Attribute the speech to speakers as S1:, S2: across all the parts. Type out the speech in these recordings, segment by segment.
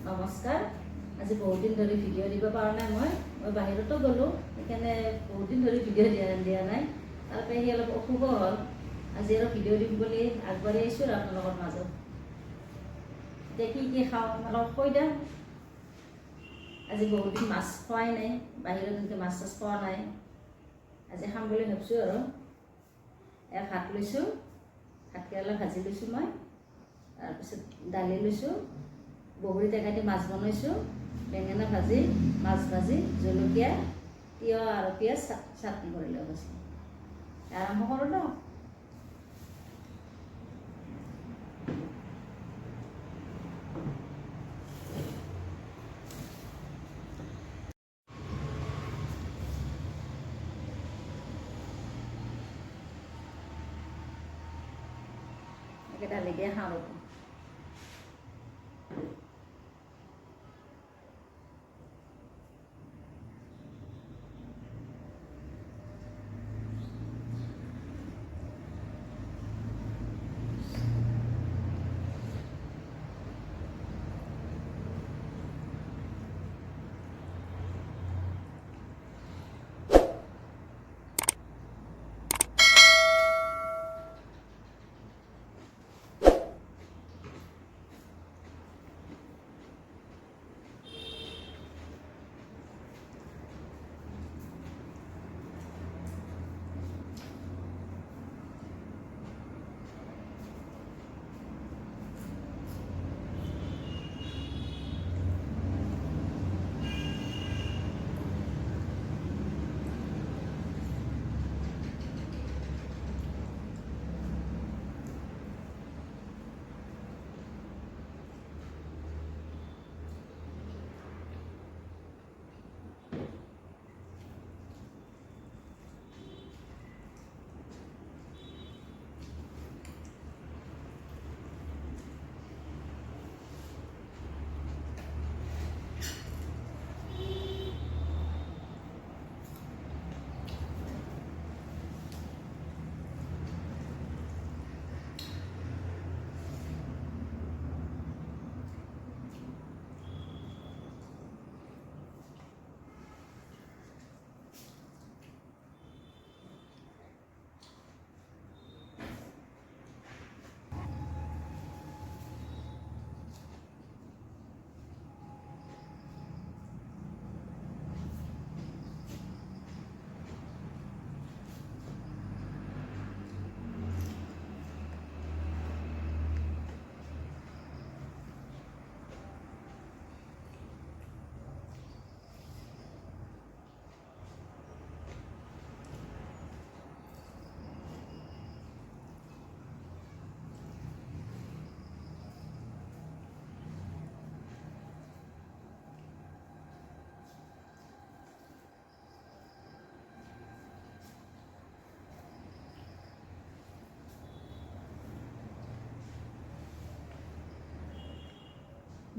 S1: নমস্কাৰ। আজি বহুত দিন ধৰি ভিডিঅ' দিব পৰা নাই মই বাহিৰতো গ'লোঁ, সেইকাৰণে বহুত দিন ধৰি ভিডিঅ' দিয়া নাই। তাৰ পেহী অলপ অসুখো হ'ল, আজি আৰু ভিডিঅ' দিম বুলি আগবাঢ়ি আহিছোঁ আৰু আপোনালোকৰ মাজত। এতিয়া কি খাওঁ আপোনালোকক কৈ দিওঁ। আজি বহুত দিন মাছ খোৱাই নাই, বাহিৰত এনেকৈ মাছ চাছ খোৱা নাই। আজি খাম বুলি ভাবিছোঁ আৰু এয়া ভাত লৈছোঁ, ভাতকেৰেলা ভাজি লৈছোঁ মই, তাৰপিছত দালি লৈছোঁ, বগৰী টেঙা দি মাছ বনাইছোঁ, বেঙেনা ভাজি, মাছ ভাজি, জলকীয়া, তিয়ঁহ আৰু পিঁয়াজ চাটনি কৰি লৈ গৈছোঁ। আৰম্ভ কৰোঁ ন। দালি দিয়ে খাওঁ।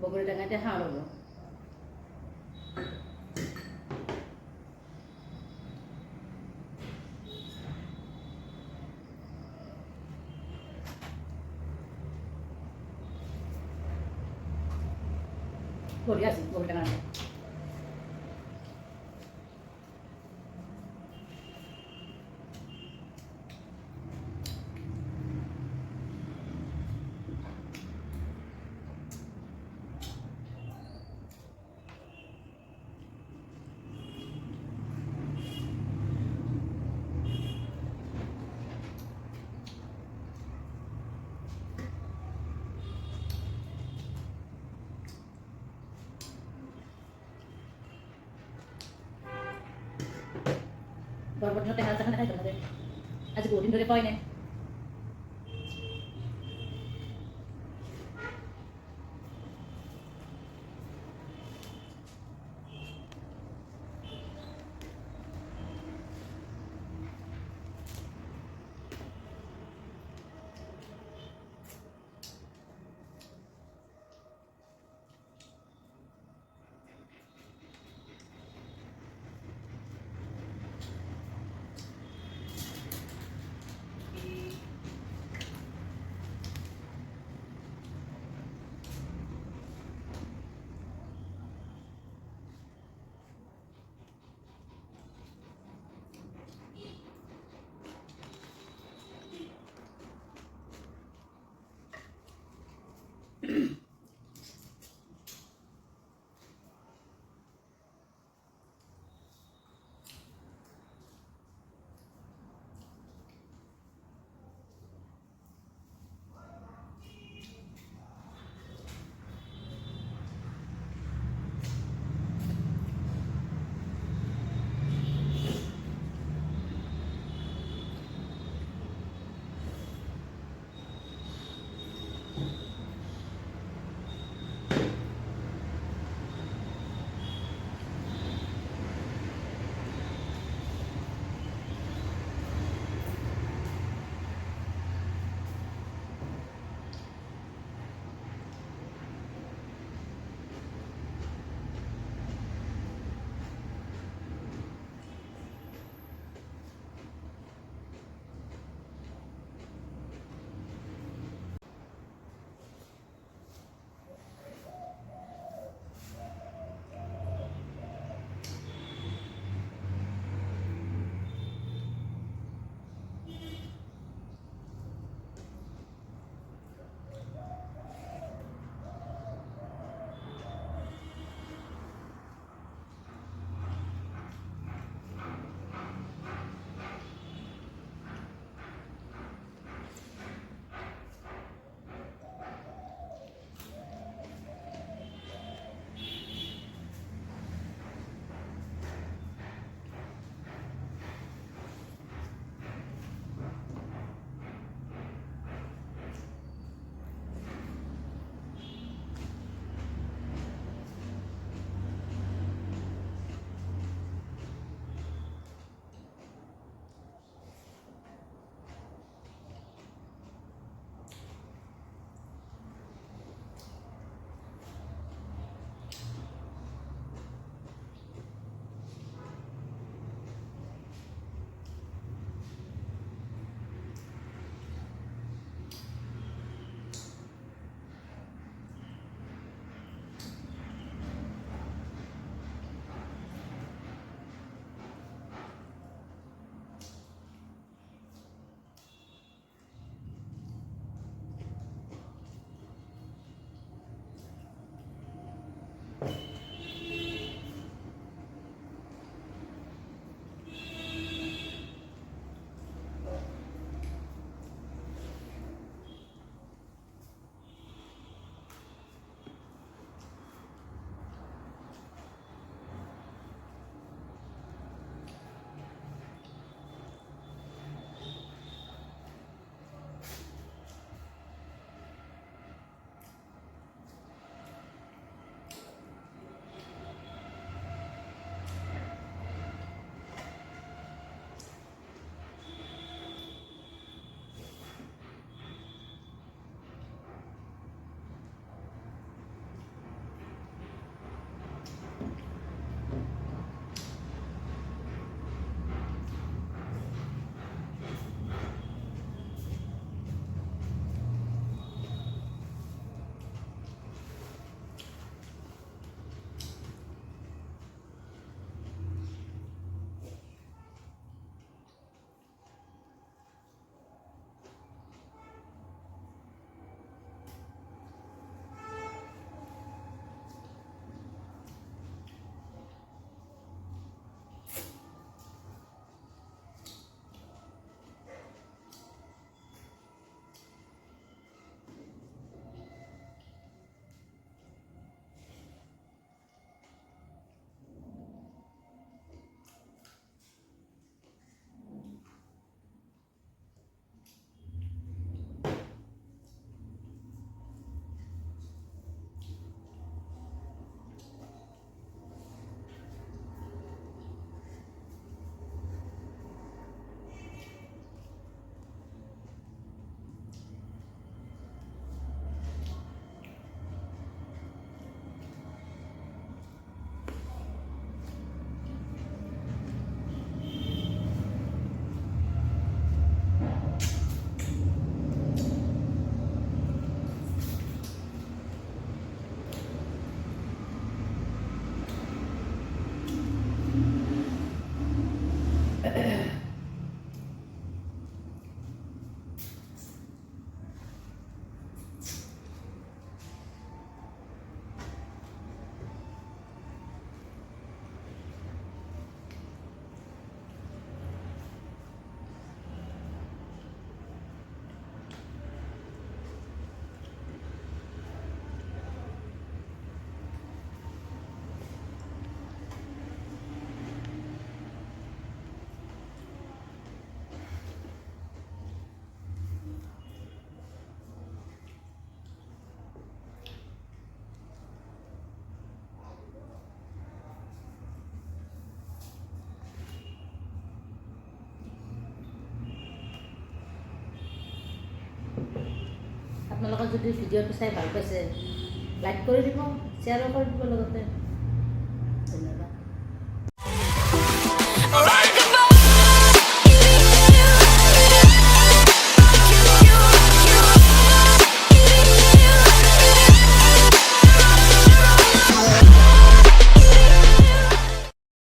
S1: বগৰী টেঙাতে খাওঁ ৰ'ব। বঢ়িয়া আছে বগৰী টেঙা। গৰমৰ দিনতে হাল চাল খাই আজি বহুত দিন ধৰি খোৱাই নাই। আপোনালোকে যদি ভিডিঅ'টো চাই ভাল পাইছে লাইক কৰি দিব, শ্বেয়াৰো কৰি দিব লগতে। ধন্যবাদ।